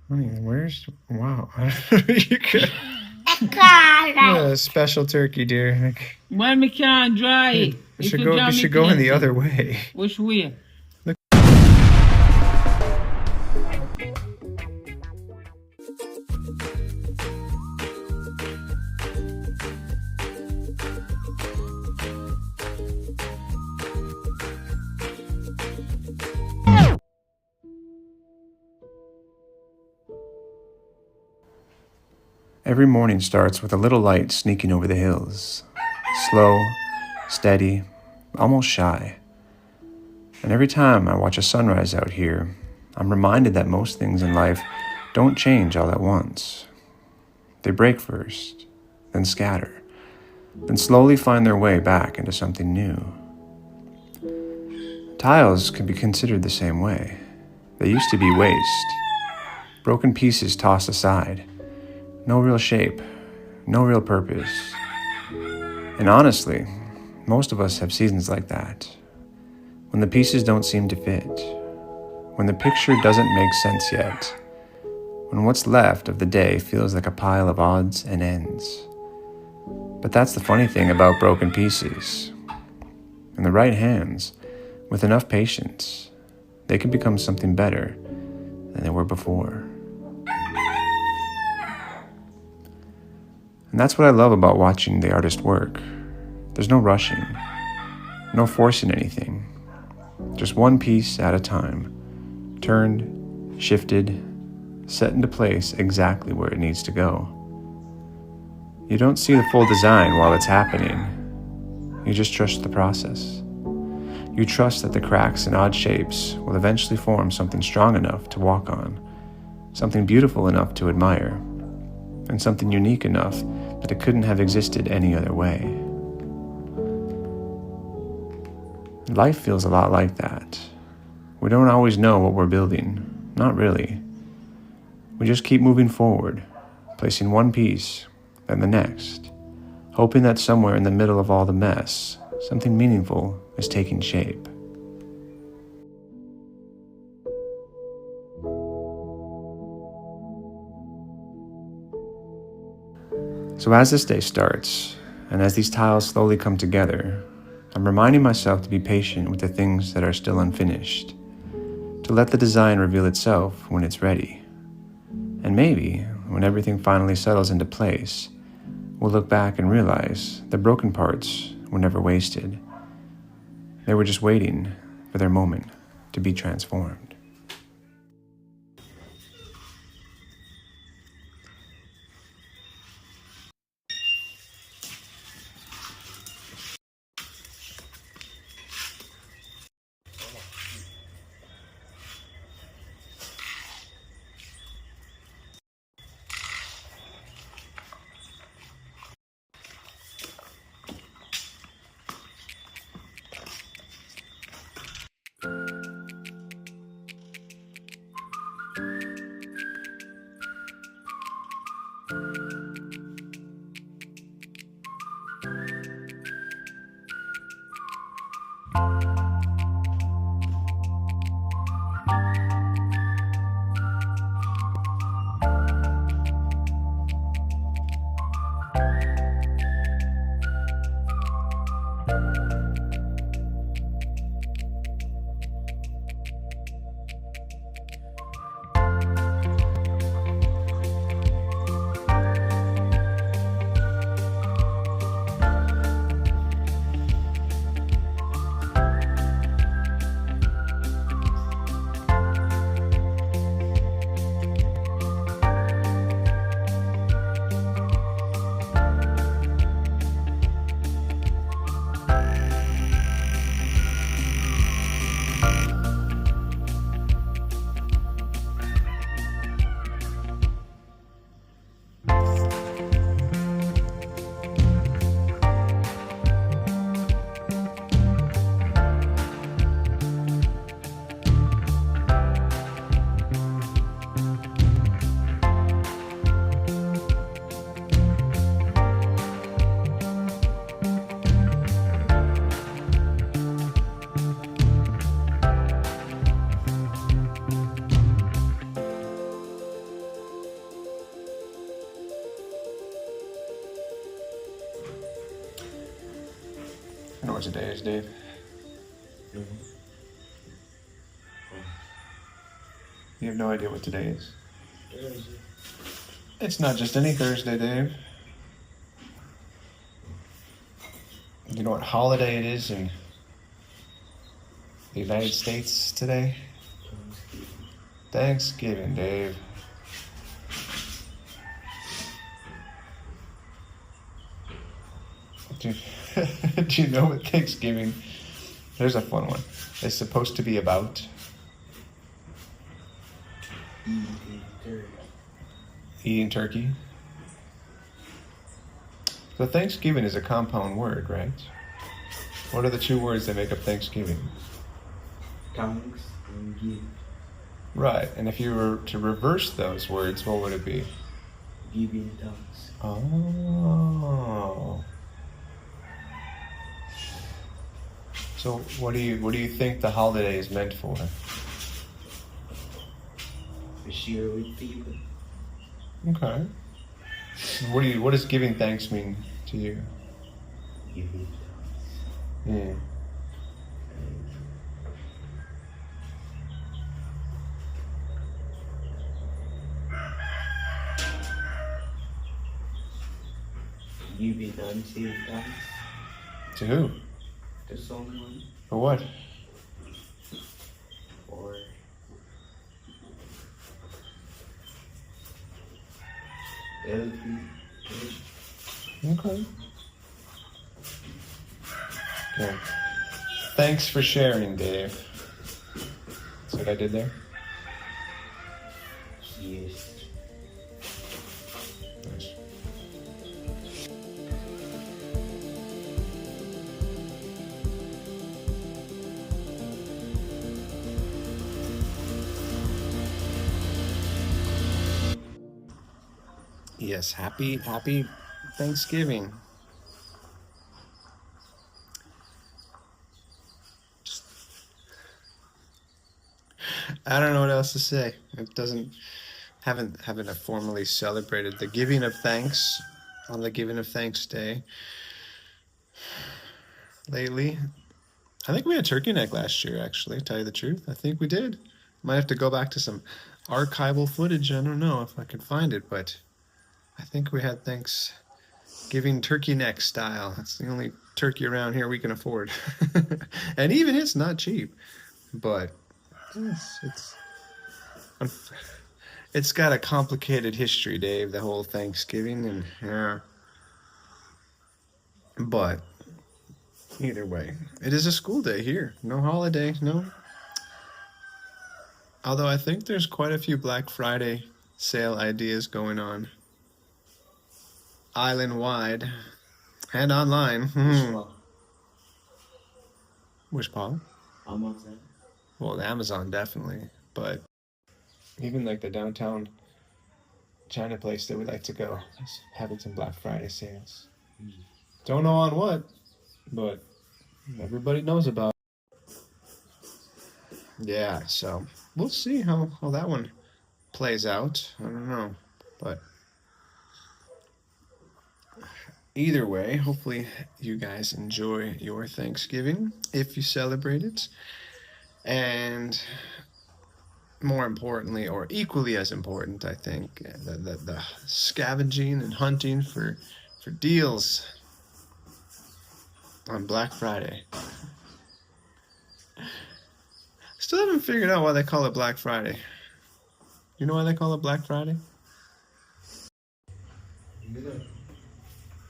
Honey, wow. You could. Yeah, special turkey, dear. Like, When we can't dry it. we should go in the other way. Which way? Every morning starts with a little light sneaking over the hills. Slow, steady, almost shy. And every time I watch a sunrise out here, I'm reminded that most things in life don't change all at once. They break first, then scatter, then slowly find their way back into something new. Tiles can be considered the same way. They used to be waste, broken pieces tossed aside. No real shape, no real purpose. And honestly, most of us have seasons like that. When the pieces don't seem to fit. When the picture doesn't make sense yet. When what's left of the day feels like a pile of odds and ends. But that's the funny thing about broken pieces. In the right hands, with enough patience, they can become something better than they were before. And that's what I love about watching the artist work. There's no rushing, no forcing anything. Just one piece at a time, turned, shifted, set into place exactly where it needs to go. You don't see the full design while it's happening. You just trust the process. You trust that the cracks and odd shapes will eventually form something strong enough to walk on, something beautiful enough to admire, and something unique enough that it couldn't have existed any other way. Life feels a lot like that. We don't always know what we're building, not really. We just keep moving forward, placing one piece, then the next, hoping that somewhere in the middle of all the mess, something meaningful is taking shape. So as this day starts, and as these tiles slowly come together, I'm reminding myself to be patient with the things that are still unfinished, to let the design reveal itself when it's ready. And maybe, when everything finally settles into place, we'll look back and realize the broken parts were never wasted. They were just waiting for their moment to be transformed. what today is, Dave? You have no idea what today is? It's not just any Thursday, Dave. You know what holiday it is in the United States today? Thanksgiving, Dave. Do you know what Thanksgiving? There's a fun one. It's supposed to be about eating turkey. So Thanksgiving is a compound word, right? What are the two words that make up Thanksgiving? Thanks and give. Right, and if you were to reverse those words, what would it be? Giving thanks. Oh. So what do you think the holiday is meant for? To share with people. Okay. What does giving thanks mean to you? Giving thanks. Hmm. Giving unsaid thanks To who? to someone For what? or helping. Okay. Okay. Thanks for sharing, Dave. See what I did there? Yes. Nice. Yes, happy Thanksgiving. I don't know what else to say. It doesn't haven't formally celebrated the giving of thanks on the giving of thanks day lately. I think we had turkey neck last year, actually, to tell you the truth. I think we did. Might have to go back to some archival footage. I don't know if I can find it, but I think we had Thanksgiving turkey neck style. That's the only turkey around here we can afford. And even it's not cheap. But it's got a complicated history, Dave, the whole Thanksgiving, and yeah. But either way, it is a school day here. No holiday, no. Although I think there's quite a few Black Friday sale ideas going on. Island-wide and online. Which Paul? Amazon. Well, Amazon definitely, but even like the downtown China place that we like to go is having some Black Friday sales. Don't know on what, but everybody knows about it. Yeah, so we'll see how that one plays out. I don't know, but either way, hopefully you guys enjoy your Thanksgiving if you celebrate it. And more importantly, or equally as important, I think, the scavenging and hunting for deals on Black Friday. Still haven't figured out why they call it Black Friday. You know why they call it Black Friday?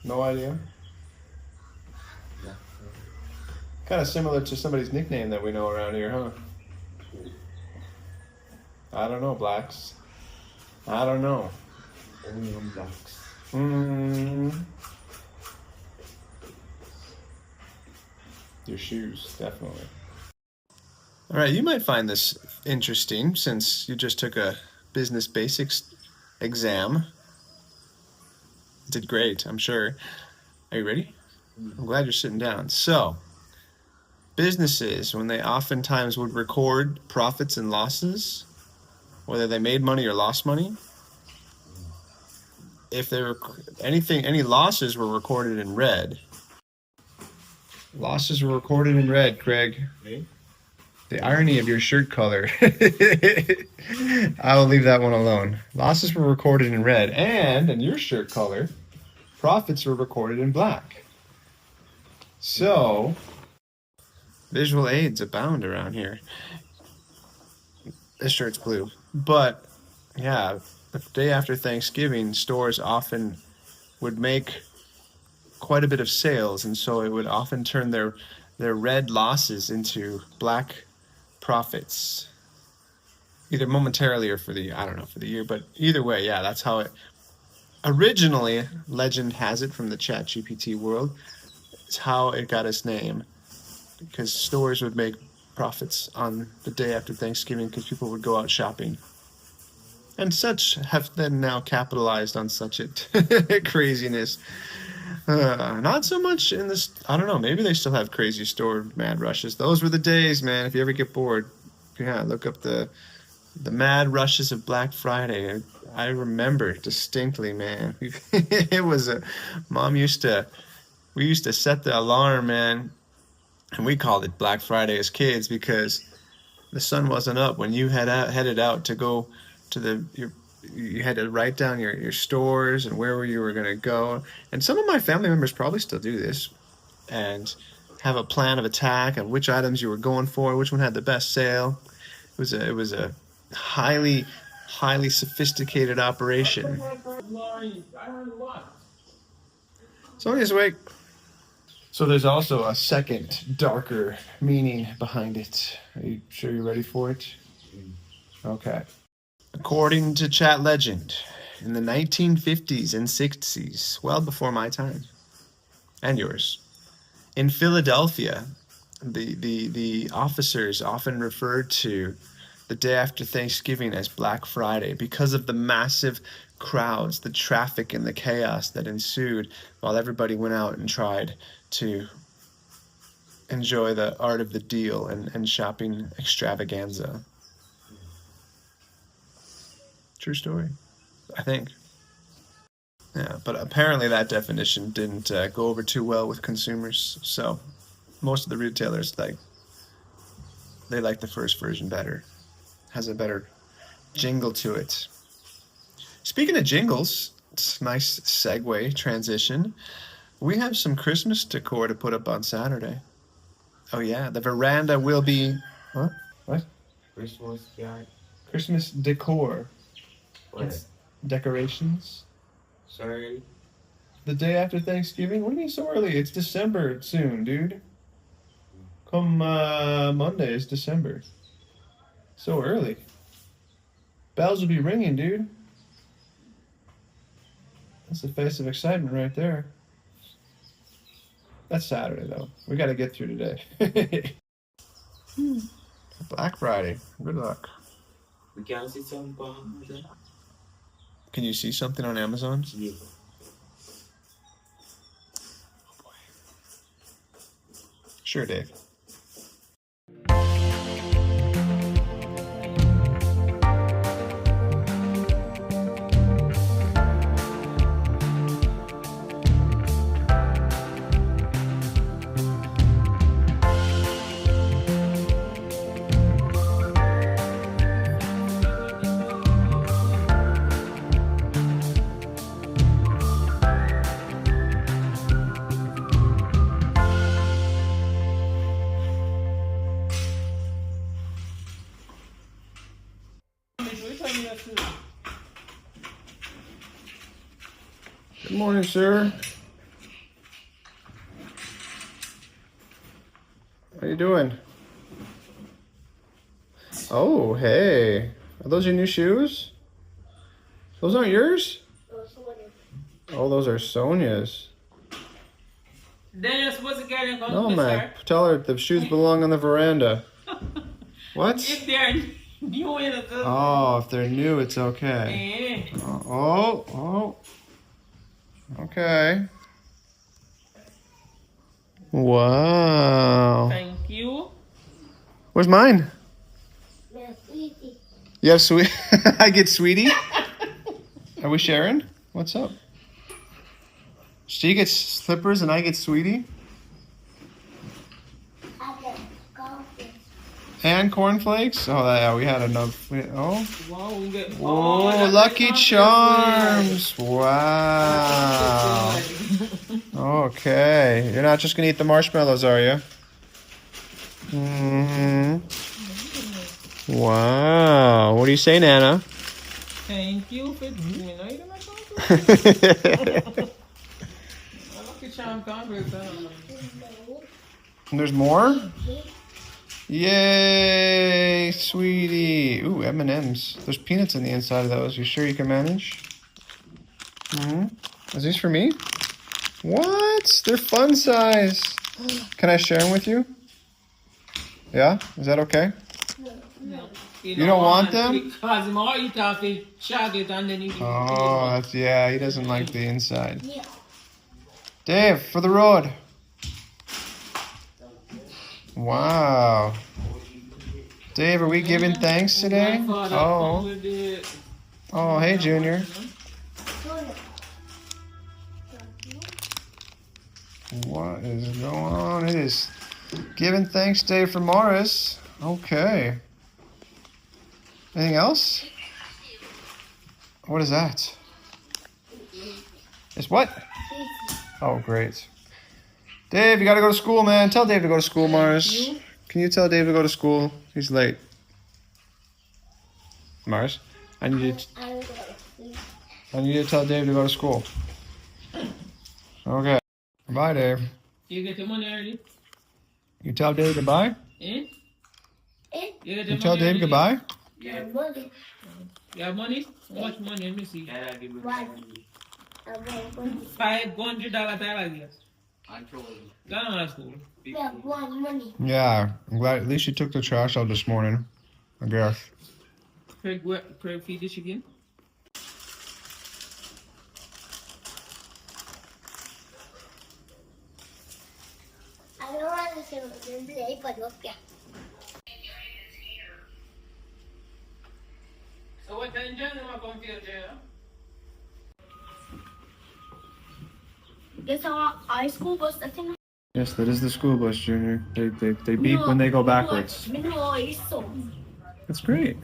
No idea. Kind of similar to somebody's nickname that we know around here, huh? I don't know, blacks. I don't know. Only on blacks. Your shoes, definitely. All right, you might find this interesting since you just took a business basics exam. Did great, I'm sure. Are you ready? I'm glad you're sitting down. So, businesses, when they oftentimes would record profits and losses, whether they made money or lost money, if they were any losses were recorded in red, Losses were recorded in red, Craig. Eh? The irony of your shirt color. I will leave that one alone. Losses were recorded in red, and in your shirt color, profits were recorded in black. So, visual aids abound around here. This shirt's blue. But, yeah, the day after Thanksgiving, stores often would make quite a bit of sales, and so it would often turn their red losses into black profits, either momentarily or for the year. But either way, yeah, that's how it originally, legend has it from the ChatGPT world, it's how it got its name, because stores would make profits on the day after Thanksgiving because people would go out shopping, and such have then now capitalized on such craziness. Not so much in this. I don't know. Maybe they still have crazy store mad rushes. Those were the days, man. If you ever get bored, yeah, look up the mad rushes of Black Friday. I remember distinctly, man. It was we used to set the alarm, man, and we called it Black Friday as kids because the sun wasn't up when you headed out to go to you had to write down your stores and where you were going to go. And some of my family members probably still do this and have a plan of attack of which items you were going for, which one had the best sale. It was a highly sophisticated operation. Sonia's awake. So there's also a second, darker meaning behind it. Are you sure you're ready for it? Okay. According to chat legend, in the 1950s and 60s, well before my time and yours, in Philadelphia, the officers often referred to the day after Thanksgiving as Black Friday because of the massive crowds, the traffic, and the chaos that ensued while everybody went out and tried to enjoy the art of the deal and shopping extravaganza. True story, I think. Yeah, but apparently that definition didn't go over too well with consumers. So most of the retailers like the first version better. Has a better jingle to it. Speaking of jingles, it's a nice segue transition. We have some Christmas decor to put up on Saturday. Oh yeah, the veranda will be what? Christmas yard. Christmas decor. What? It's decorations. Sorry. The day after Thanksgiving? What do you mean so early? It's December soon, dude. Come Monday is December. So early. Bells will be ringing, dude. That's the face of excitement right there. That's Saturday, though. We got to get through today. Black Friday. Good luck. We can see some bomb. Can you see something on Amazon? Yeah. Sure, Dave. Good morning, sir. How you doing? Oh, hey. Are those your new shoes? Those aren't yours? Oh, those are Sonia's. Then you're supposed to get in No, man. Tell her the shoes belong on the veranda. What? If they're new, it's Oh, if they're new, it's okay. Oh. Okay. Wow. Thank you. Where's mine? You have sweet. I get sweetie. Are we sharing? What's up? She gets slippers and I get sweetie. And cornflakes? Oh, yeah, we had enough. Oh. Wow, we get. Oh, that's Lucky the Charms. chocolate Wow. flavor. Okay. You're not just going to eat the marshmallows, are you? Mm-hmm. Wow. What do you say, Nana? Thank you for doing it. You my chocolate. Lucky Charm cornflakes. And there's more? Yay, sweetie. Ooh, M&M's. There's peanuts in the inside of those. You sure you can manage? Mm-hmm. Is these for me? What? They're fun size. Can I share them with you? Yeah? Is that okay? No. You don't want them? Because more eat off the chocolate and then you eat Oh, that's, yeah, he doesn't like the inside. Dave, for the road. Wow. Dave, are we giving thanks today? Oh. Oh, hey, Junior. What is going on? It is giving thanks day for Morris. Okay. Anything else? What is that? It's what? Oh, great. Dave, you gotta go to school, man. Tell Dave to go to school, Mars. Can you tell Dave to go to school? He's late. Mars, I need you to tell Dave to go to school. Okay. Bye, Dave. You get your money already? You tell Dave goodbye? Eh? You tell Dave goodbye? Yeah. You have money? How much money? Let me see. $500 Thailand. Gone to school. Yeah, I'm glad at least you took the trash out this morning. I guess. Craig feed the chicken. I don't want to say what they say, but look, yeah. So what time John am I come to jail? It's our high school bus, I think. Yes, that is the school bus, Junior. They beep when they go backwards. That's great.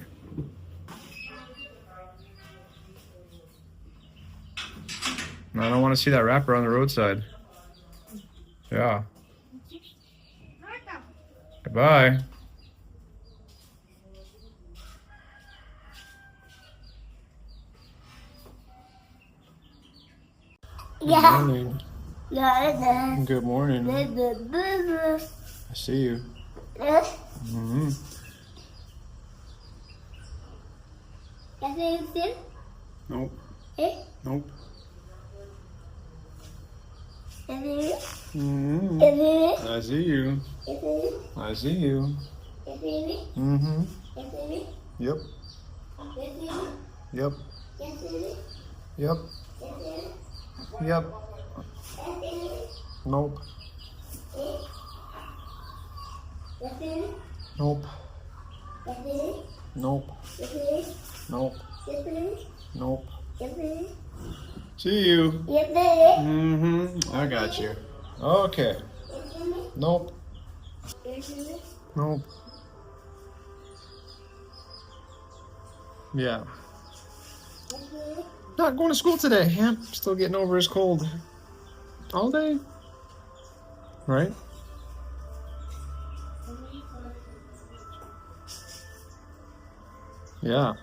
I don't want to see that wrapper on the roadside. Yeah. Goodbye. Yeah. Good morning. Yeah. Good morning. I see you. Mm-hmm. Nope. Nope. Mm-hmm. I see you. I see you. Mm-hmm. Yep. Yep. Yep. Yep. Nope. Nope. Nope. Nope. Nope. See you. Mm-hmm. I got you. Okay. Nope. Nope. Yeah. Not going to school today. Yep. Still getting over his cold. All day. Right? Yeah.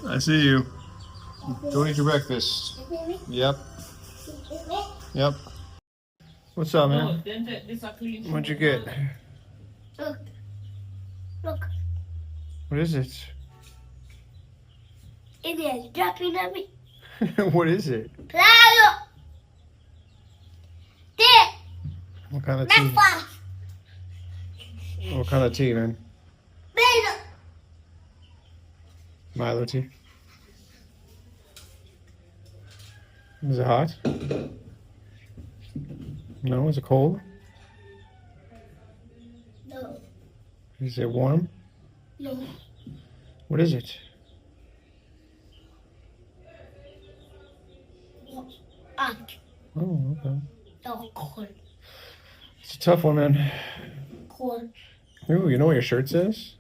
I see you. Go eat your breakfast. Yep. Yep. What's up, man? What'd you get? Look. Look. What is it? It is dropping at me. What is it? Claro. There. What kind of tea? Breakfast. What kind of tea, man? Beno. Milo tea. Is it hot? No, is it cold? No. Is it warm? No. What is it? Oh, okay. Oh, cold. It's a tough one, man. Cold. Ooh, you know what your shirt says?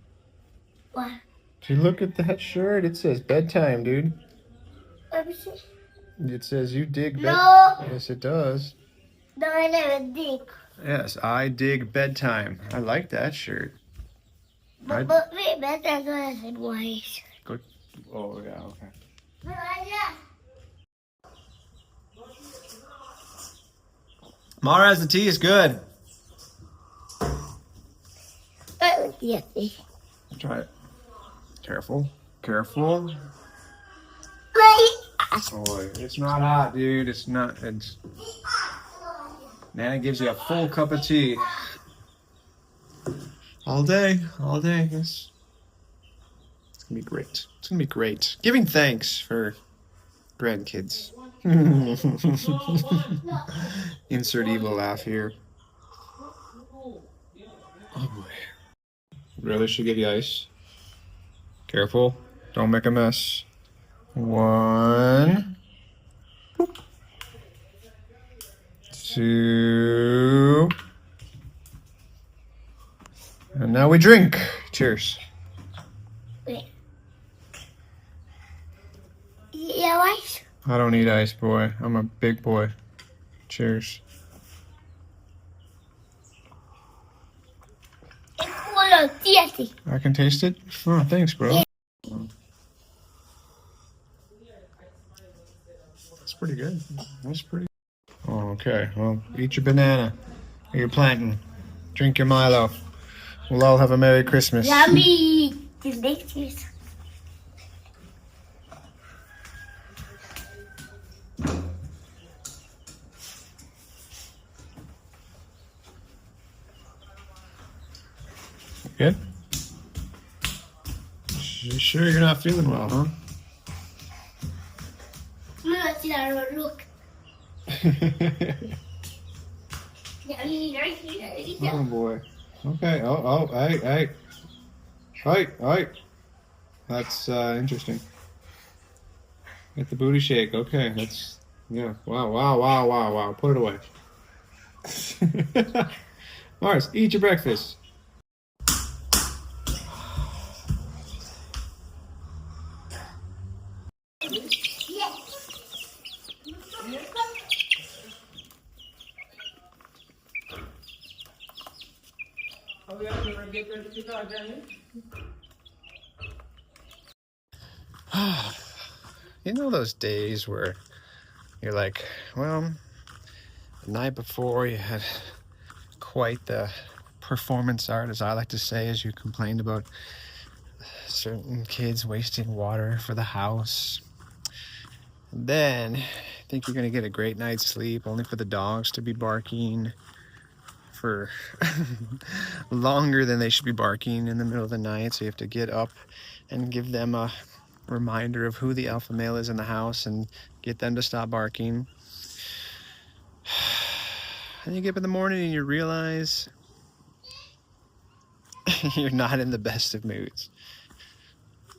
What? If you look at that shirt, it says bedtime, dude. Let me see. It says you dig bed. No. Yes, it does. No, I never dig. Yes, I dig bedtime. I like that shirt. But wait, that's what I said. Why? Good. Oh, yeah, okay. Mara's, the tea is good. Yes. Try it. Careful. Careful. Wait. Boy, it's not hot, dude. It's not. It's. Nana gives you a full cup of tea. All day. All day. Yes. It's gonna be great. It's gonna be great. Giving thanks for grandkids. Insert evil laugh here. Oh boy. Really should give you ice. Careful. Don't make a mess. 1, 2, and now we drink. Cheers. Wait. Yeah, ice? I don't need ice, boy. I'm a big boy. Cheers. It's cool of tasty. I can taste it? Oh, thanks, bro. Yeah. That's pretty good. That's pretty. Oh, okay. Well, eat your banana or your plantain. Drink your Milo. We'll all have a Merry Christmas. Yummy. This makes cheese. Good? You sure you're not feeling well, huh? Look. Oh boy. Okay. Oh, hey. Hey. That's interesting. Get the booty shake. Okay, that's yeah. Wow. Put it away. Mars, eat your breakfast. You know those days where you're like, well, the night before you had quite the performance art, as I like to say, as you complained about certain kids wasting water for the house. And then you think you're gonna get a great night's sleep, only for the dogs to be barking for longer than they should be barking in the middle of the night. So you have to get up and give them a reminder of who the alpha male is in the house and get them to stop barking. And you get up in the morning and you realize you're not in the best of moods.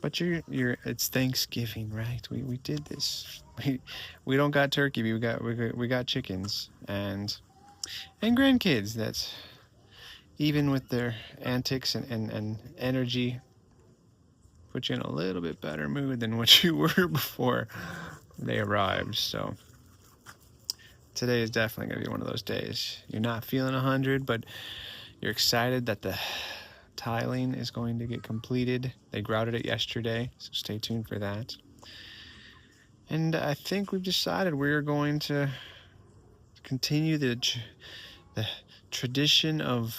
But it's Thanksgiving, right? We did this. We don't got turkey, we got chickens and grandkids. That's even with their antics and energy, put you in a little bit better mood than what you were before they arrived. So today is definitely going to be one of those days. You're not feeling 100, but you're excited that the tiling is going to get completed. They grouted it yesterday, so stay tuned for that. And I think we've decided we're going to continue the tradition of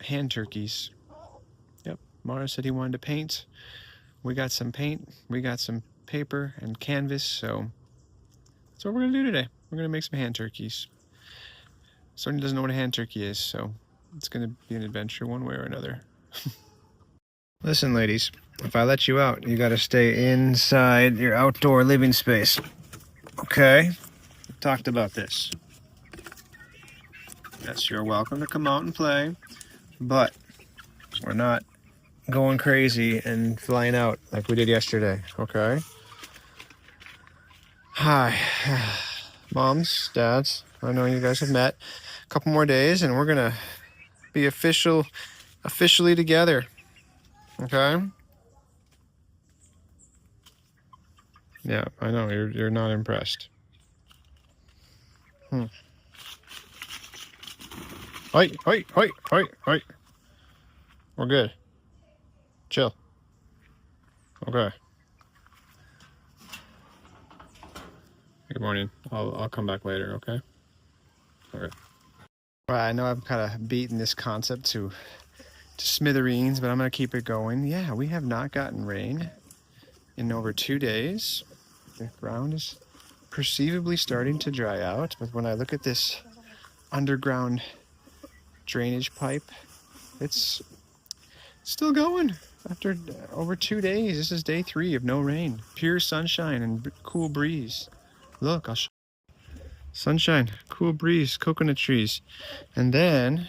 hand turkeys. Yep, Mara said he wanted to paint. We got some paint, we got some paper and canvas, so that's what we're gonna do today. We're gonna make some hand turkeys. Sonia doesn't know what a hand turkey is, so it's gonna be an adventure one way or another. Listen, ladies, if I let you out, you gotta stay inside your outdoor living space. Okay? We talked about this. Yes, you're welcome to come out and play, but we're not going crazy and flying out like we did yesterday, okay? Hi, moms, dads. I know you guys have met. A couple more days and we're gonna be officially together, okay? Yeah, I know you're not impressed. Hoi, hoi, hoi, hoi, hoi. We're good. Chill. Okay. Good morning. I'll come back later, okay? Okay. Well, I know I'm kind of beating this concept to smithereens, but I'm gonna keep it going. Yeah, we have not gotten rain in over 2 days. The ground is perceivably starting to dry out, but when I look at this underground drainage pipe, it's still going. After over 2 days, this is day 3 of no rain. Pure sunshine and cool breeze. Look, I'll show sunshine, cool breeze, coconut trees. And then,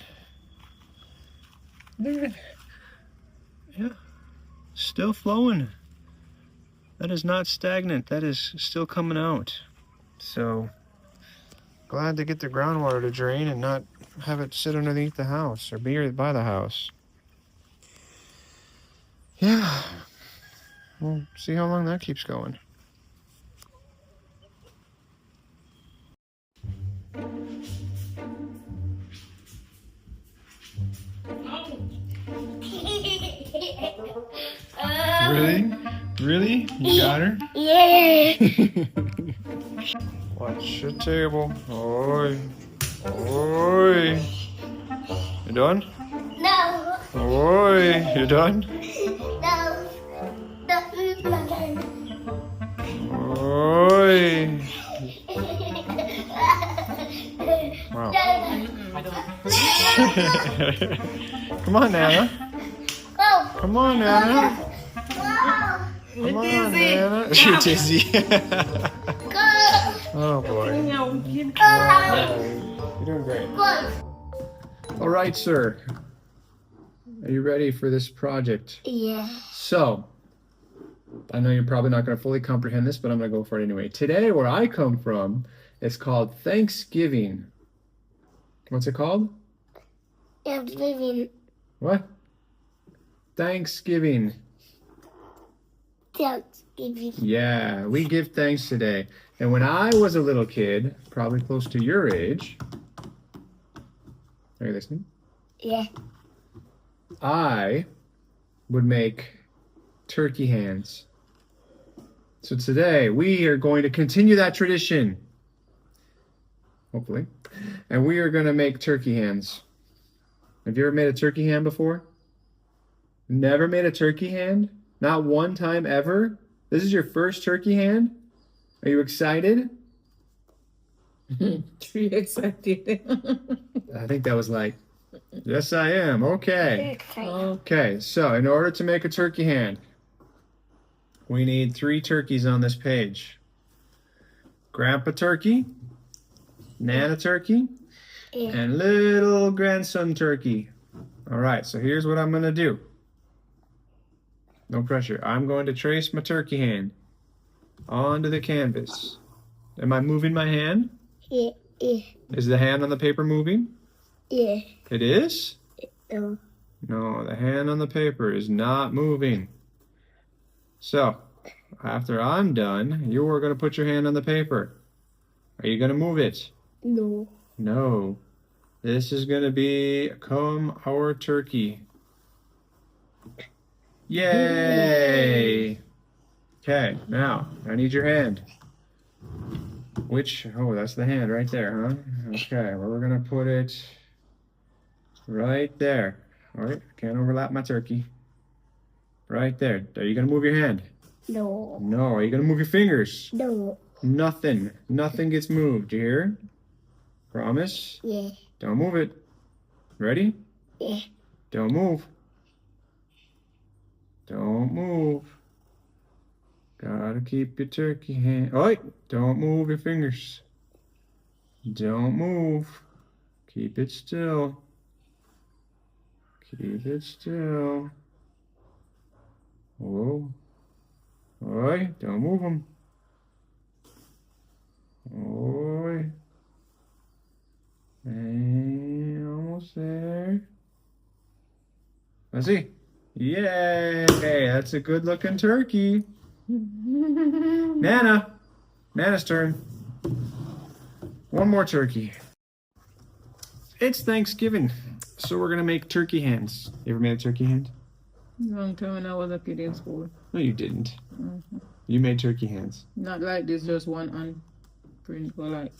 yeah, still flowing. That is not stagnant. That is still coming out. So, glad to get the groundwater to drain and not have it sit underneath the house or be by the house. Yeah, we'll see how long that keeps going. Really? Really? You got her? Yeah. Watch the table. Oi. Oi. You done? No. Oi. You done? No. Oi. Wow. Come on, Nana. Go. Come on, Nana. Go. Come on, Nana. You're dizzy. Go. Oh, boy. Go. You're doing great. Go. All right, sir. Are you ready for this project? Yeah. So, I know you're probably not going to fully comprehend this, but I'm going to go for it anyway. Today, where I come from, it's called Thanksgiving. What's it called? I'm living. What? Thanksgiving. Thanksgiving. Yeah, we give thanks today. And when I was a little kid, probably close to your age, are you listening? Yeah. I would make turkey hands. So today we are going to continue that tradition, hopefully, and we are going to make turkey hands. Have you ever made a turkey hand before? Never made a turkey hand? Not one time ever? This is your first turkey hand? Are you excited? Too excited. I think that was like, yes, I am. Okay. Okay, so in order to make a turkey hand, we need 3 turkeys on this page. Grandpa turkey, Nana turkey, Yeah. and little grandson turkey. All right, so here's what I'm going to do. No pressure. I'm going to trace my turkey hand onto the canvas. Am I moving my hand? Yeah. Yeah. Is the hand on the paper moving? Yeah. It is? No. No, the hand on the paper is not moving. So, after I'm done, you are going to put your hand on the paper. Are you going to move it? No. No. This is going to become our turkey. Yay! Okay, now, I need your hand. Oh, that's the hand right there, huh? Okay, well, we're going to put it right there. All right, can't overlap my turkey. Right there. Are you going to move your hand? No. No. Are you going to move your fingers? No. Nothing. Nothing gets moved. You hear? Promise? Yeah. Don't move it. Ready? Yeah. Don't move. Don't move. Gotta keep your turkey hand. Oi! Don't move your fingers. Don't move. Keep it still. Keep it still. Whoa. Oi, don't move them. Oi. Hey, almost there. Let's see. Yay! That's a good looking turkey. Nana. Nana's turn. One more turkey. It's Thanksgiving, so we're gonna make turkey hands. You ever made a turkey hand? Long time when I was a kid in school. No, you didn't. Mm-hmm. You made turkey hands. Not like this, just one on print or like.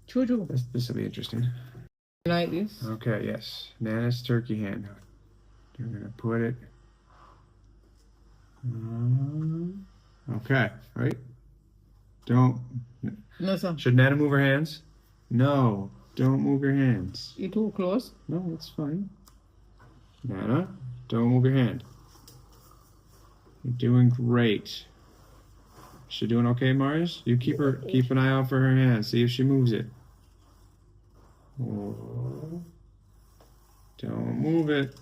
Choo-choo. This will be interesting. Like this? Okay, yes. Nana's turkey hand. You're gonna put it. Okay, right? Don't. No, sir. Should Nana move her hands? No, don't move your hands. You too close? No, it's fine. Nana, don't move your hand. You're doing great. She doing okay, Mars? You keep an eye out for her hands. See if she moves it. Oh. Don't move it.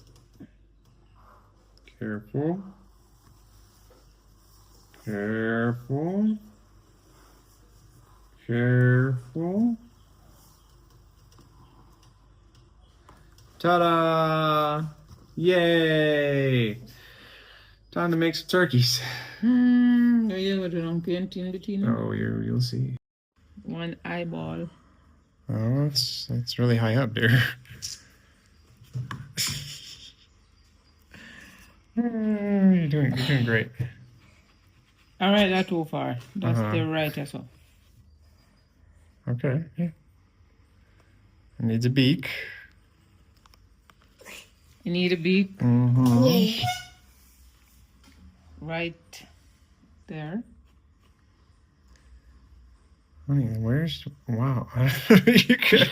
Careful. Careful. Careful. Ta-da! Yay! Time to make some turkeys. Yeah, what I'm painting between them. Oh, you'll see. One eyeball. Oh, that's really high up, dear. You're doing great. All right, that's too far. That's Uh-huh. the right as well. Okay. Yeah. It needs a beak. You need a beak Mm-hmm. right there. Honey, wow? You could.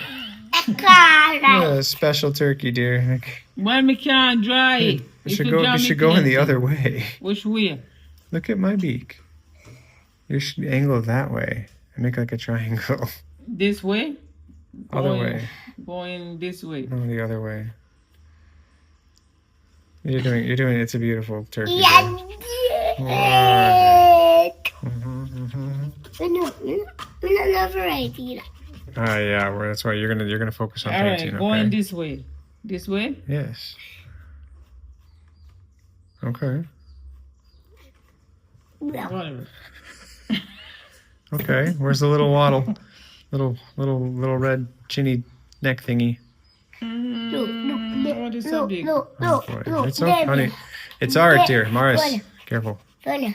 Cara. A special turkey, dear. Well, me can't dry. It If should you go. dry You me should go in the painting. other way. Which way? Look at my beak. You should angle it that way and make like a triangle. This way? Other Going- way. Going this way. No, the other way. You're doing. It's a beautiful turkey. Yeah. We're not variety. Yeah. Well, that's why you're gonna focus on All painting. right, going Okay. this way. This way? Yes. Okay. Whatever. Okay. Where's the little waddle? Little red chinny neck thingy. What is so big? Look, Oh, boy. It's okay, honey. It's art, dear. Mars, careful. Damien,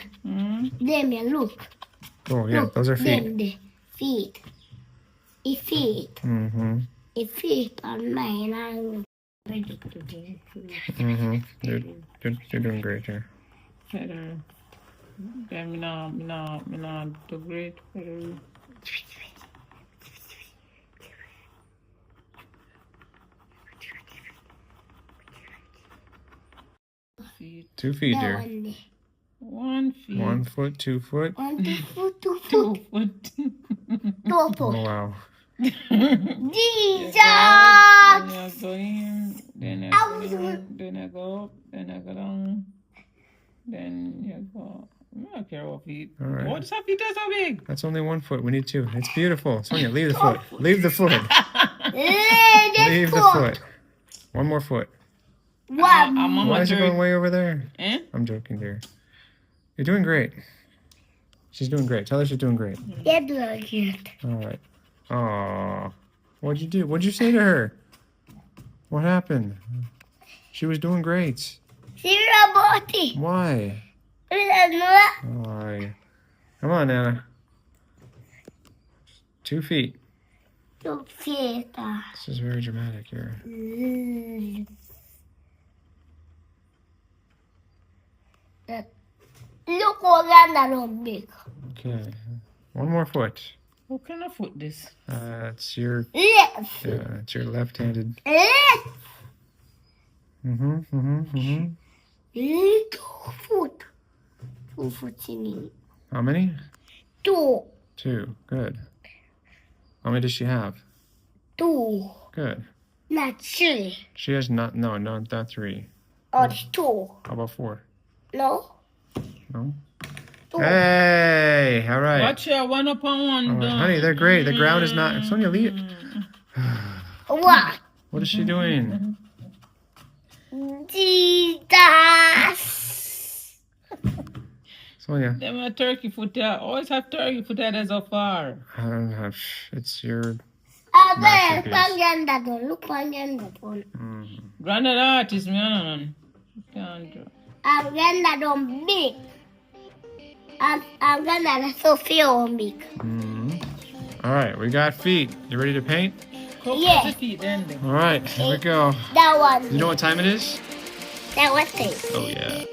look. Oh yeah, those are feet. Them, the feet. It's feet. Mm-hmm. It's feet on mine. Mm-hmm. You're doing great here. Better. Then me not do great. Better. Feet. 2 feet, dear. 1 feet. 1 foot, 2 foot. 1 foot, 2 2 foot, foot. 2 Oh foot. wow. Jesus! Then I go in. Then I go in. Then I go up. Then I go down. Then you go. I don't care what feet. All right. What's up? Feet are so big. That's only 1 foot. We need 2. It's beautiful. Sonia, leave the foot. Leave the foot. Leave the foot. 1 more foot. One. I'm on Why my is it going third. way over there? Eh? I'm joking, dear. You're doing great. She's doing great. Tell her she's doing great. You're doing good. All right. Aw. What'd you do? What'd you say to her? What happened? She was doing great. Zero body. Why? Ano? Why? Come on, Nana. 2 feet. Look, theater. This is very dramatic here. Look what I'm big. Okay. 1 more foot. How can I foot this? It's your Left. it's your left-handed. Left. Mm-hmm. 2 foot. 2 foot in it. How many? 2. 2. Good. How many does she have? 2. Good. Not 3. She has not 3. Or it's 2. How about 4? No. No? 2. Hey, all right. Watch your 1 upon 1 Oh, done. honey, they're great. The ground is not. Sonia, leave it. What? What is she doing? Jesus. Sonia. Them a turkey foot there. Always have turkey foot there as a far. I don't have. It's your. Ada Masterpiece. panjang dulu, lu panjang dulu. Granddad artist, man. Can't do. I'm gonna big. I'm gonna so feel big. All right, we got feet. You ready to paint? Yeah. The feet then. All right, here we go. That one. You know what time it is? That one thing. Oh, yeah.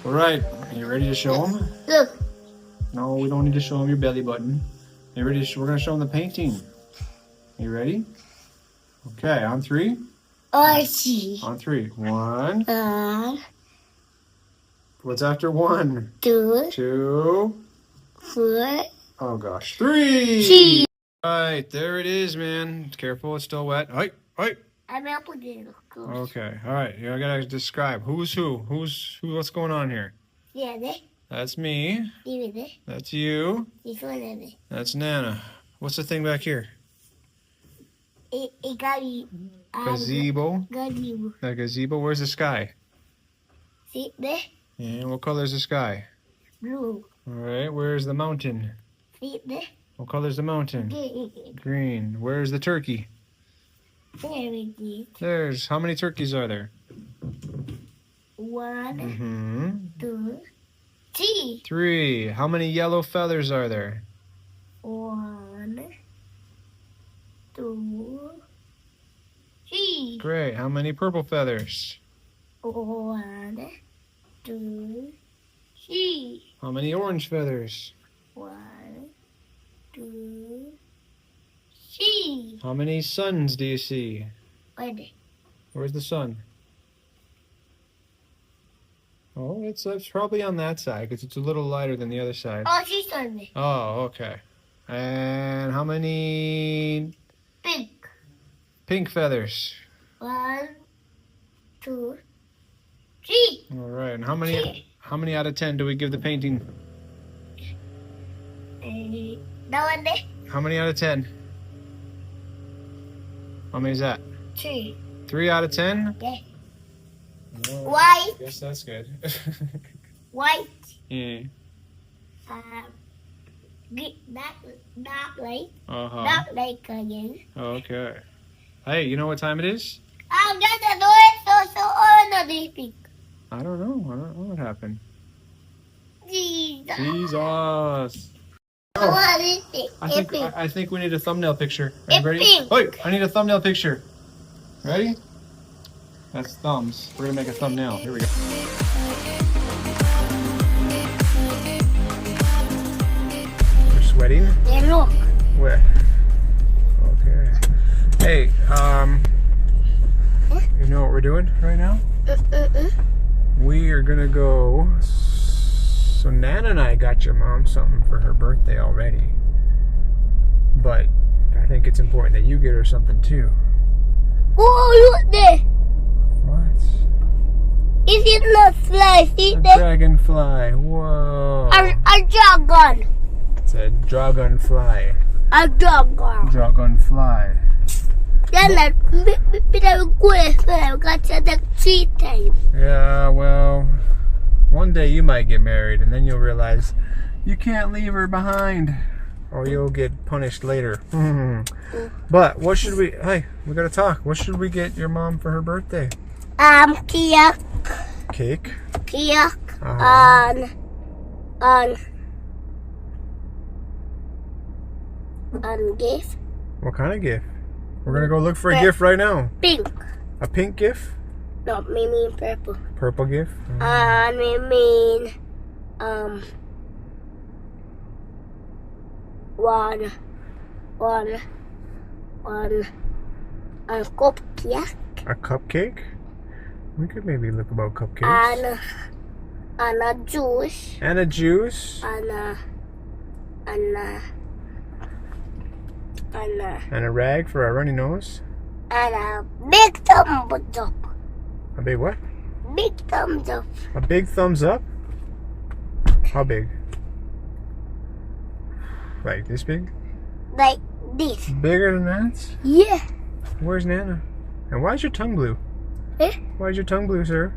All right, are you ready to show them? Look. No, we don't need to show them your belly button. You ready? We're gonna show them the painting. You ready? Okay, on 3. I see. On 3. 1. What's after 1? 2, 2. 4, Oh gosh, 3. 3. Right, there it is, man. Careful, it's still wet. Hi, hi. I'm gonna put it in. Okay, all right. I gotta describe who's who. Who's who? What's going on here? Yeah, there. That's me. There. That's you. This one there. That's Nana. What's the thing back here? It got me. Gazebo. Gazebo. That gazebo. Where's the sky? See there? And what color is the sky? Blue. All right. Where's the mountain? See there? What color is the mountain? Green. Where's the turkey? There it is. There's. How many turkeys are there? 1, 2, 3. 3. How many yellow feathers are there? 1, 2, 3. Great. How many purple feathers? 1, 2, 3. How many orange feathers? 1, 2, 3. How many suns do you see? Where there? Where's the sun? Oh, it's probably on that side because it's a little lighter than the other side. Oh, she's on there. Oh, okay. And how many pink feathers? 1, 2, 3. All right. And how many out of 10 do we give the painting? That one there? How many out of 10? How many is that? 3. 3 out of 10? Yeah. Well, White. I guess that's good. White. Yeah. Dark light. Uh-huh. Dark light again. Okay. Hey, you know what time it is? I'm gonna do it so another pink. I don't know. I don't know what happened. Jesus. Jesus. What is it? I think we need a thumbnail picture. Are It's you ready? pink. Wait, I need a thumbnail picture. Ready? That's thumbs. We're gonna make a thumbnail. Here we go. You're sweating? Yeah, look. Where? Okay. Hey, you know what we're doing right now? We are gonna go. So Nana and I got your mom something for her birthday already, but I think it's important that you get her something too. Oh, look there. What? Is it not fly? See A there? dragonfly. Whoa. A dragon. It's a dragonfly. A dragon. Dragonfly. Then got the tea time. Yeah, well, one day you might get married and then you'll realize you can't leave her behind or you'll get punished later. But what should we, hey, we gotta talk. What should we get your mom for her birthday? Cake. Cake. Cake. Uh-huh. gift. What kind of gift? We're gonna go look for a gift right now. Pink. A pink gift? No, me mean purple. Purple gift? Me mean one cupcake. A cupcake? We could maybe look about cupcakes. And a juice. And a juice. And a rag for our runny nose. and a big thumbs up. A big what? Big thumbs up. A big thumbs up? How big? Like this big? Like this. Bigger than that? Yeah. Where's Nana? And why is your tongue blue? Eh? Why is your tongue blue, sir?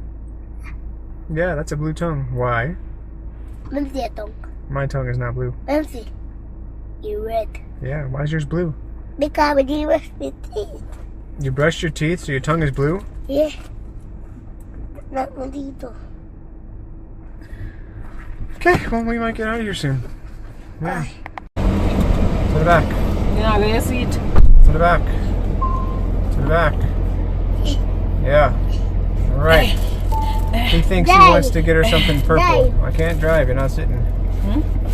Yeah, that's a blue tongue. Why? Let me see your tongue. My tongue is not blue. Let me see. You red. Yeah, why is yours blue? Because we didn't brush my teeth. You brushed your teeth, so your tongue is blue? Yeah. Not malito. Okay, well, we might get out of here soon. Yeah. To the back. You're not gonna see it. To the back. To the back. Yeah. Alright. He thinks he wants to get her something purple. I can't drive, you're not sitting.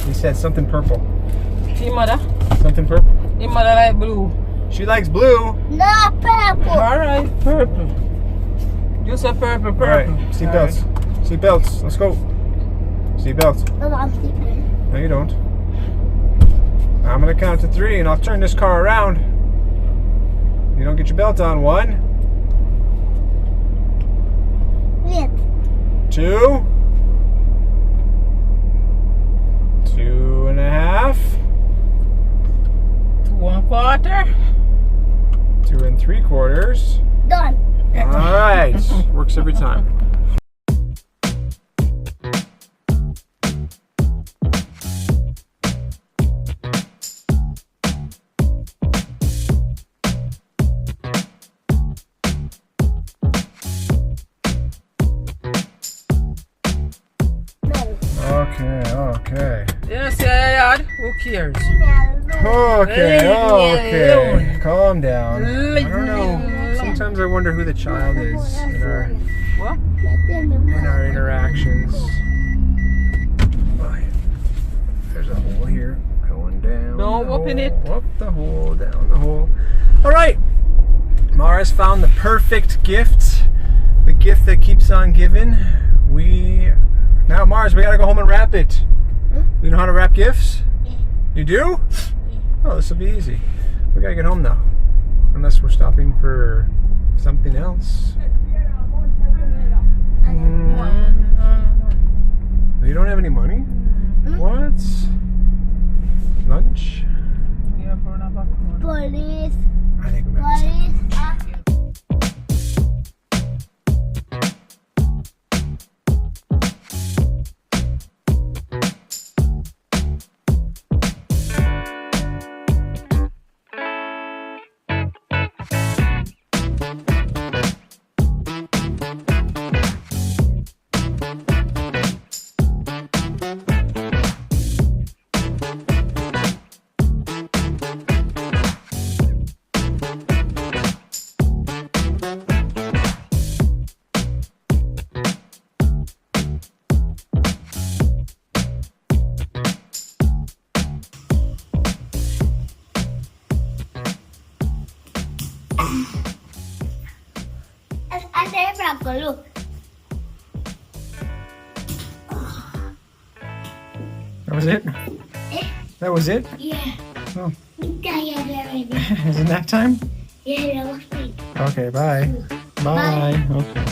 He said something purple. See, mother? Something purple? Your mother like blue. She likes blue. No purple. Alright, purple. You said purple, purple. Alright, seatbelts. Seatbelts, let's go. Seatbelts. No, I'm sleeping. No, you don't. I'm gonna count to 3 and I'll turn this car around. You don't get your belt on. 1, Wait. 2, 2.5, 2 1/4. 2 3/4. Done. Alright, works every time. Okay. Yes, yeah. Who cares? Okay. Calm down. I don't know. Sometimes I wonder who the child is in What? our interactions. Oh, yeah. There's a hole here going down. Don't the open hole, it. Up the hole, down the hole. All right. Mara's found the perfect gift. The gift that keeps on giving. Now, Mars, we gotta go home and wrap it. You know how to wrap gifts? You do? Oh, this will be easy. We gotta get home now. Unless we're stopping for something else. You don't have any money? What? Lunch? Police. I think we might be stopping. Look. That was it? That was it? Yeah. Oh. I'm tired already. Is it nap time? Yeah, that was me. Okay, bye. Bye. Okay.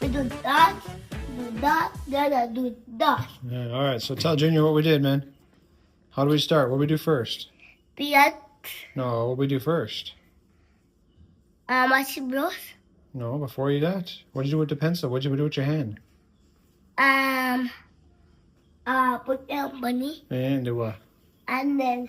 We do that, then I do that. Yeah, all right, so tell Junior what we did, man. How do we start? What do we do first? Peanut, No, what we do first? marshmallows, No, before you that. What did you do with the pencil? What did you do with your hand? put down bunny, And do what? and then,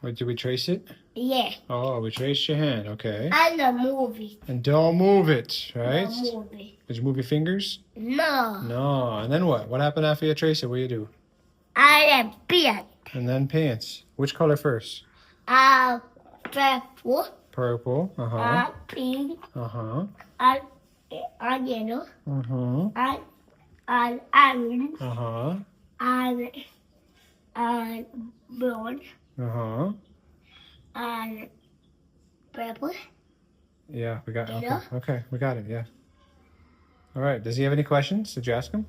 What, did we trace it? yeah, Oh, we traced your hand, okay. and a movie. And don't move it, right? No movie. Did you move your fingers? No. No. And then what? What happened after you trace it? What do you do? I am peanut. And then pants. Which color first? Purple, Purple. Uh-huh. pink, Uh-huh. and yellow, Uh-huh. and orange, Uh-huh. and brown, Uh-huh. and purple. Yeah, we got it. Okay. Yeah. Okay, we got it, yeah. All right. Does he have any questions? Did you ask him?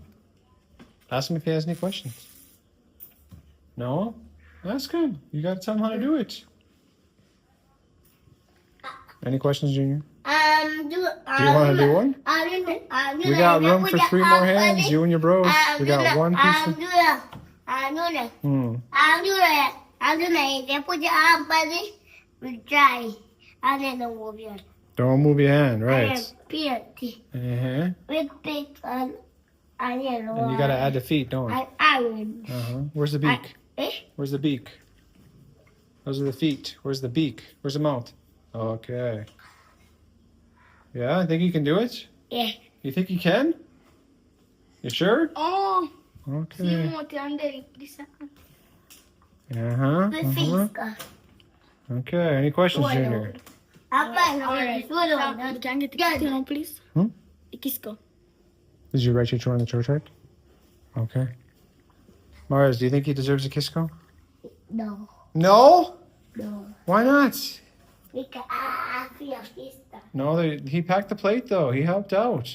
Ask him if he has any questions. No? Ask him. You gotta tell him how to do it. Any questions, Junior? Do you wanna do one? We got room for 3 more hands. You and your bros. We got one piece of... They put your arm buddy. We try. And then the movie. Don't move your hand, I right. am peanut. Uh-huh. With pink and yellow. And you gotta add the feet, don't we? And orange. Uh-huh. Where's the beak? Where's the beak? Those are the feet. Where's the beak? Where's the mouth? Okay. Yeah, I think you can do it? Yeah. You think you can? You sure? Oh. Okay. The Uh-huh. finger. Okay, any questions, Junior? Alright. Can I get the Kisco now, please? Hmm? The Kisco. Did you write your chore on the chore chart? Okay. Mars, do you think he deserves a Kisco? No. No? No. Why not? Because I feel pissed. No, he packed the plate, though. He helped out.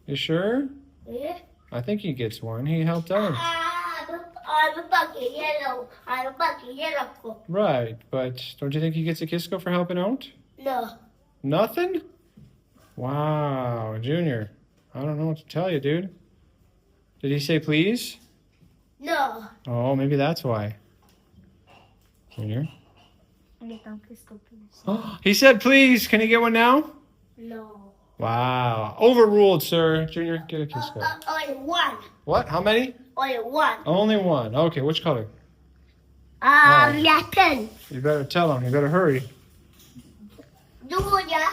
You sure? Yeah. I think he gets one. He helped out. I'm a bucket yellow. I'm a bucket yellow. Right, but don't you think he gets a Kisco for helping out? No. Nothing? Wow, Junior. I don't know what to tell you, dude. Did he say please? No. Oh, maybe that's why. Junior? He said please. Can you get one now? No. Wow. Overruled, sir. Junior, get a Kisco. Only one. What? How many? Only one. Only one. Okay, which color? Yeah, 10. You better tell him. You better hurry. Do ya?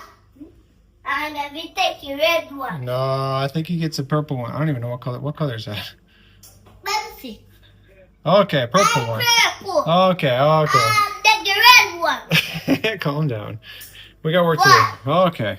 And then we take the red one. No, I think he gets a purple one. I don't even know what color. What color is that? Let's see. Okay, purple one. Purple. Okay, okay. Then the red one. Calm down. We got work to do. Okay.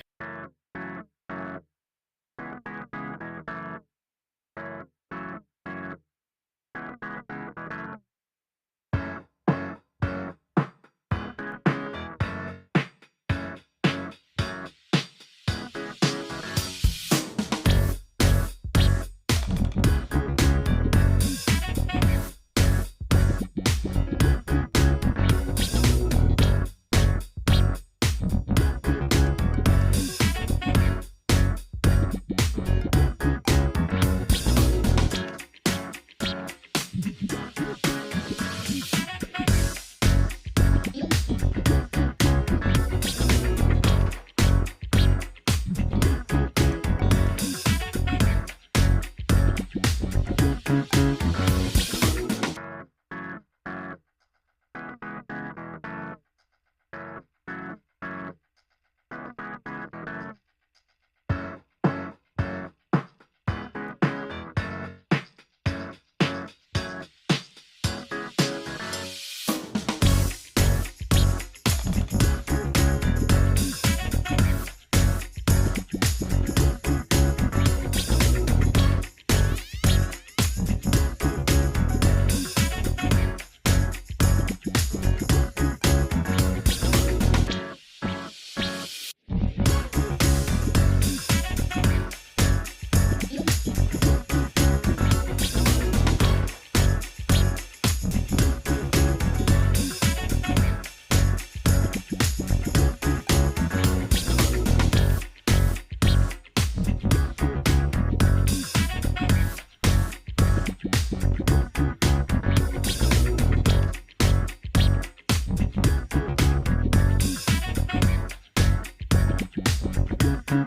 Wait,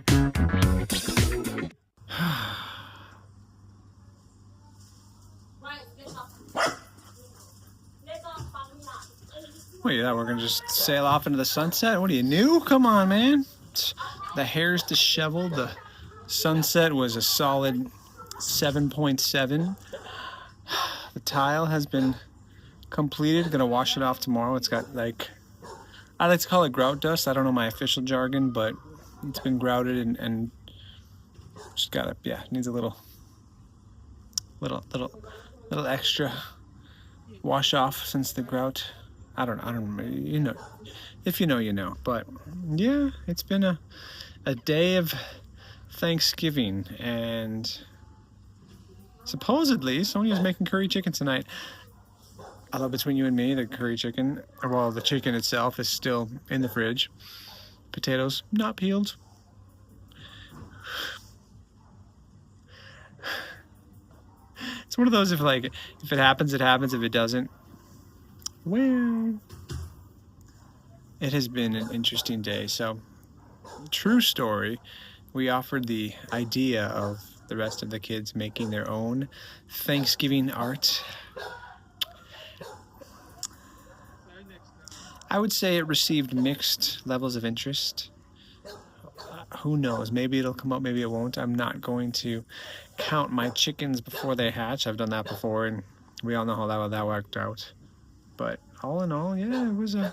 that we're gonna just sail off into the sunset? What are you, new? Come on, man. The hair's disheveled. The sunset was a solid 7.7. The tile has been completed. Gonna wash it off tomorrow. It's got like, I like to call it grout dust. I don't know my official jargon, but it's been grouted and just gotta, yeah, needs a little extra wash off since the grout. I don't know, you know, if you know, you know. But yeah, it's been a day of Thanksgiving, and supposedly Sonia's making curry chicken tonight. Although between you and me, the curry chicken, well, the chicken itself is still in the fridge. Potatoes not peeled. It's one of those, if it happens, it happens. If it doesn't, well, it has been an interesting day. So, true story, we offered the idea of the rest of the kids making their own Thanksgiving art. I would say it received mixed levels of interest. Who knows? Maybe it'll come up, maybe it won't. I'm not going to count my chickens before they hatch. I've done that before, and we all know how that worked out. But all in all, yeah, it was an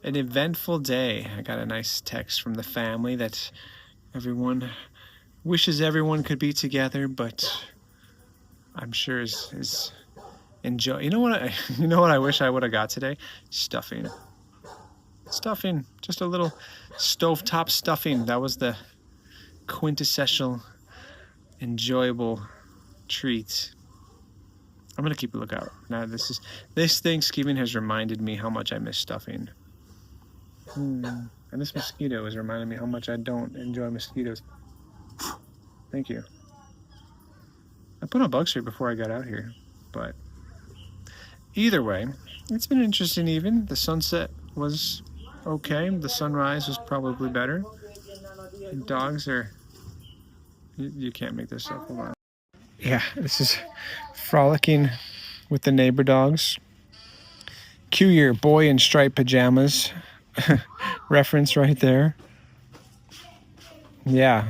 eventful day. I got a nice text from the family that everyone wishes everyone could be together, but I'm sure is enjoy. You know what I wish I would have got today? Stuffing. Just a little stovetop stuffing. That was the quintessential enjoyable treat. I'm gonna keep a lookout. Now this Thanksgiving has reminded me how much I miss stuffing. And this mosquito is reminding me how much I don't enjoy mosquitoes. Thank you. I put on bug spray before I got out here, but either way, it's been interesting. Even the sunset was okay. The sunrise was probably better. The dogs are. You can't make this up. Hold on. Yeah, this is frolicking with the neighbor dogs. Cue your boy in striped pajamas reference right there. Yeah.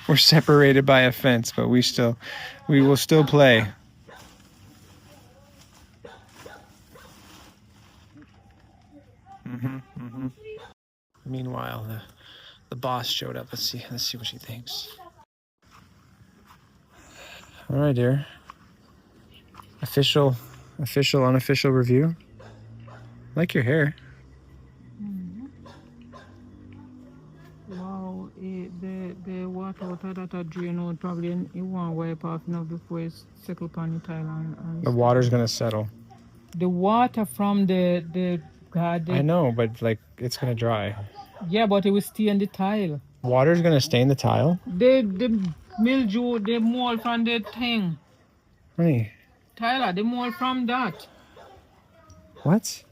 We're separated by a fence, but we will still play. Meanwhile, the boss showed up. Let's see what she thinks. All right, dear. Official, unofficial review. Like your hair. Wow, the water that drain out probably it won't wipe off now before it settle upon the tile and The water's gonna settle. the water from the garden. I know, but it's gonna dry. Yeah, but it will stay on the tile. Water's gonna stain the tile? The mildew, the mold from the thing. Honey. Tyler, the mold from that. What?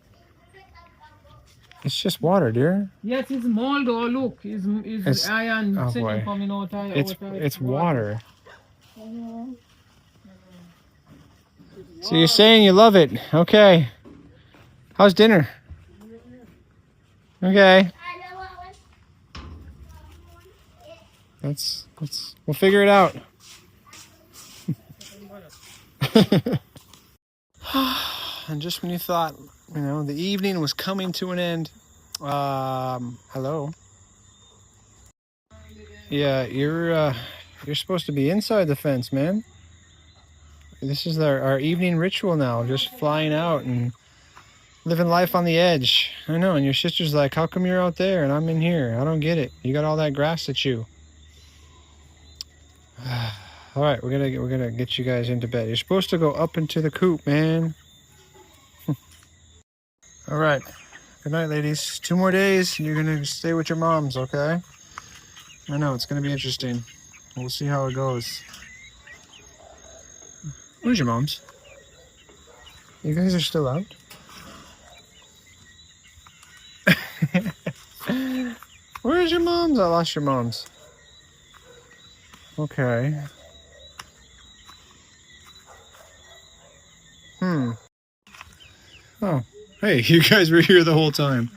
It's just water, dear. Yes, it's mold. Oh, look, it's iron boy. coming out. It's water. So you're saying you love it? Okay. How's dinner? Okay. We'll figure it out. And just when you thought, the evening was coming to an end, hello. Yeah, you're supposed to be inside the fence, man. This is our evening ritual now, just flying out and living life on the edge. I know, and your sister's like, how come you're out there and I'm in here? I don't get it. You got all that grass to chew. All right, we're gonna get you guys into bed. You're supposed to go up into the coop, man. All right. Good night, ladies. 2 more days, and you're gonna stay with your moms, okay? I know, it's gonna be interesting. We'll see how it goes. Where's your moms? You guys are still out? Where's your mom's? I lost your mom's. Okay. Oh, hey, you guys were here the whole time.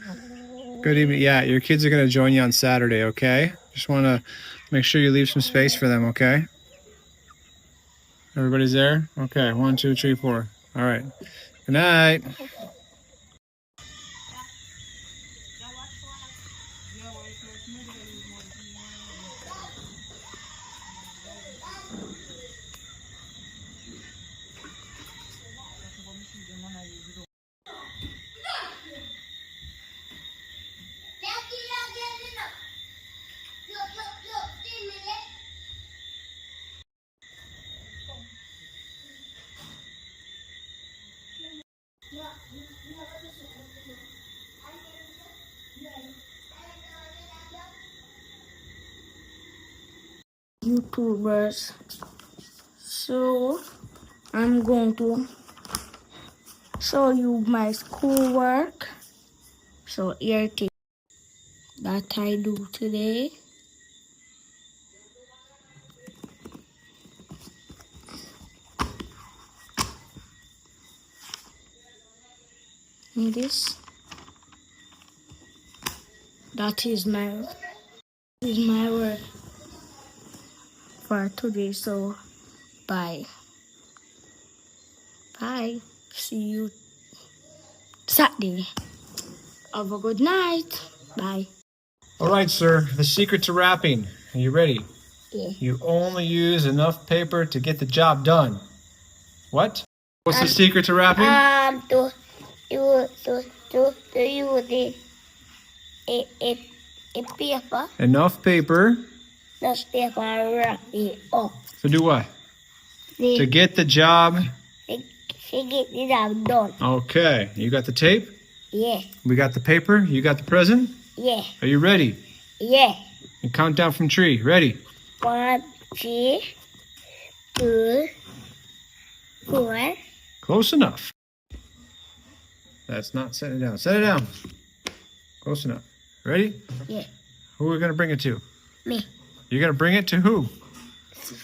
Good evening. Yeah, your kids are going to join you on Saturday, okay? Just want to make sure you leave some space for them, okay? Everybody's there? Okay, 1, 2, 3, 4. All right. Good night. YouTubers. So I'm going to show you my schoolwork. So here it is that I do today. And that is my work for today. So bye. See you Saturday. Have a good night. Bye. All right, sir. The secret to rapping. Are you ready? Yeah. You only use enough paper to get the job done. What? What's the secret to rapping? To use a paper. Enough paper. The paper wrap it up. To do what? To get the job. To get the job done. Okay. You got the tape? Yeah. We got the paper. You got the present? Yeah. Are you ready? Yeah. And count down from 3. Ready? 1, 2, 3, 4. Close enough. That's not set it down. Set it down. Close enough. Ready? Yeah. Who are we going to bring it to? Me. You're going to bring it to who? To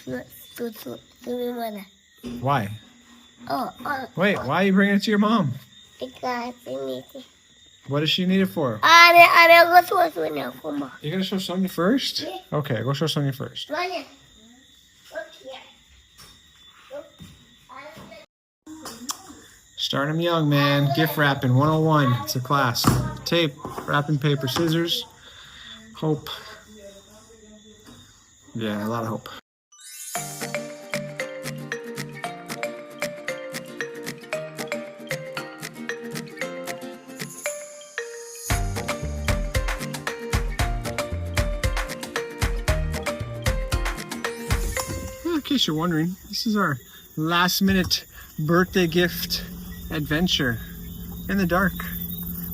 my mother. Why? Oh, Wait, why are you bringing it to your mom? because I need it. What does she need it for? I go to now, come on. You're going to show Sonia first? Yeah. Okay, go show Sonia first. Sonia, look here. Start them young, man. Gift wrapping 101. It's a class. Tape, wrapping paper, scissors. Hope. Yeah, a lot of hope. In case you're wondering, this is our last minute birthday gift adventure in the dark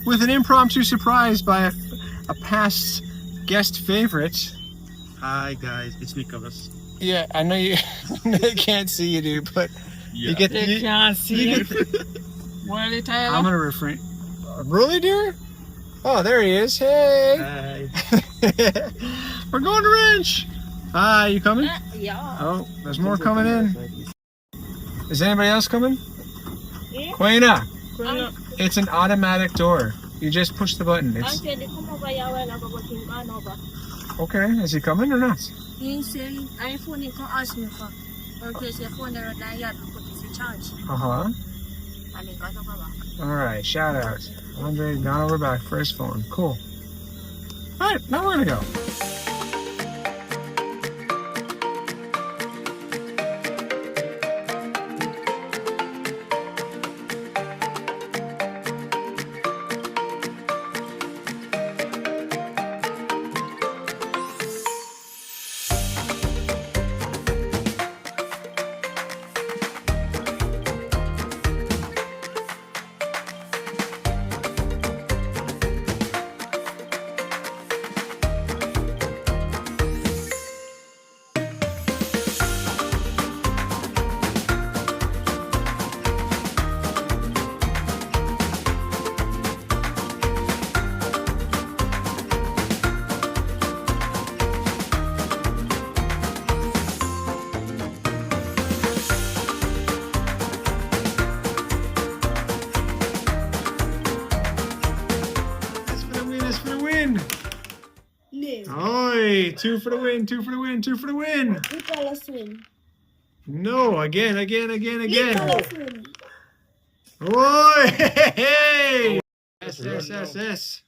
with an impromptu surprise by a past guest favorite. Hi guys, it's Nicholas. Yeah, I know you they can't see you, dude, but you get They can't see it. Well, it I'm gonna refrain. Really, dear? Oh, there he is. Hey. Hi. We're going to Ranch. Hi, you coming? Yeah. Oh, there's more coming in. Is anybody else coming? Quena, it's an automatic door. You just push the button. It's okay. Is he coming or not? He said iPhone he can ask me for. Okay, so phone there and I put it in charge. Uh-huh. And he got over back. All right, shout out. Andre gone over back for his phone. Cool. All right, now we're gonna go. win. No. Oi, 2 for the win, 2 for the win, 2 for the win. Nicholas win. No, again. Nicholas win. Oi, hey, hey. S.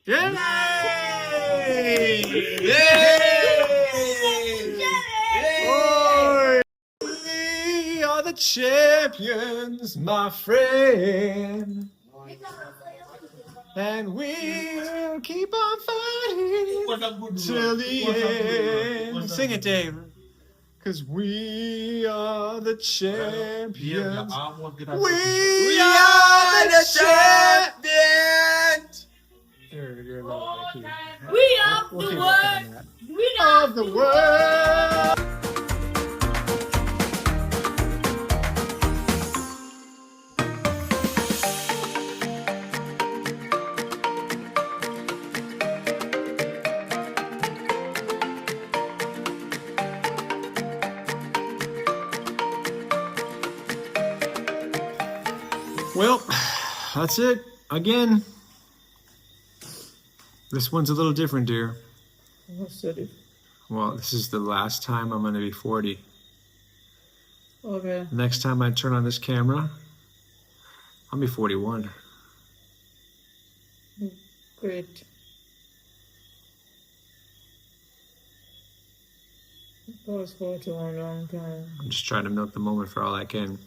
Yay! Oi! We are the champions, my friend. And we'll keep on fighting till the end. Sing it, Dave. Cause we are the champions. We are the champions. We are the world. We Of the world. Well, that's it. Again. This one's a little different, dear. What's that? Well, this is the last time I'm going to be 40. Okay. Next time I turn on this camera, I'll be 41. Great. Pause for too long time. I'm just trying to milk the moment for all I can.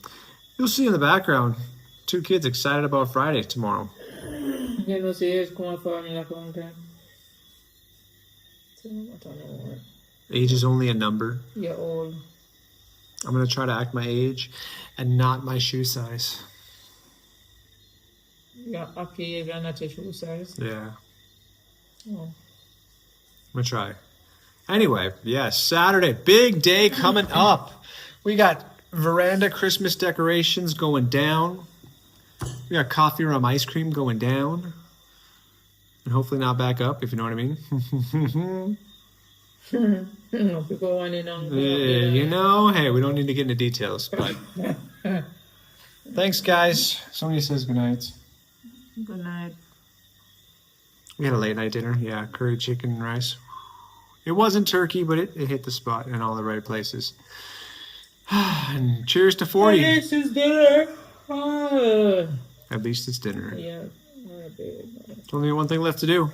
You'll see in the background 2 kids excited about Friday tomorrow. You know, see, it's going for me like a long time. So, I don't know what. Age is only a number. You're old. I'm going to try to act my age and not my shoe size. You're okay, you're not your shoe size. Yeah, Oh. I'm going to try. Anyway, yeah, Saturday, big day coming up. We got veranda Christmas decorations going down. We got coffee rum ice cream going down. And hopefully not back up, if you know what I mean. People want to know. You know, hey, we don't need to get into details, but thanks, guys. Sonia says good night. Good night. We had a late night dinner. Yeah, curry chicken and rice. It wasn't turkey, but it hit the spot in all the right places. And cheers to 40. This is dinner. At least it's dinner. Yeah. Okay. There's only one thing left to do.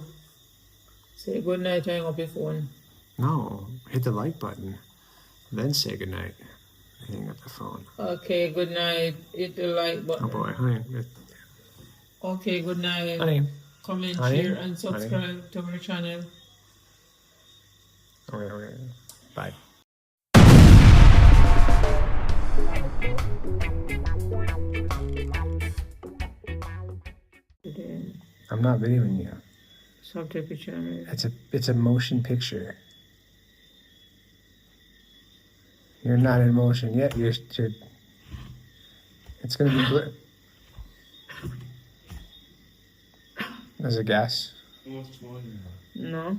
Say good night, hang up your phone. No, hit the like button. Then say goodnight. Hang up the phone. Okay, good night. Hit the like button. Oh boy, honey. Okay, good night. Honey. Comment, Honey? share, and subscribe to our channel. Okay. Bye. I'm not videoing you. Stop taking picture of me. It's a motion picture. You're not in motion yet. You're it's gonna be blur. There's a gas. No.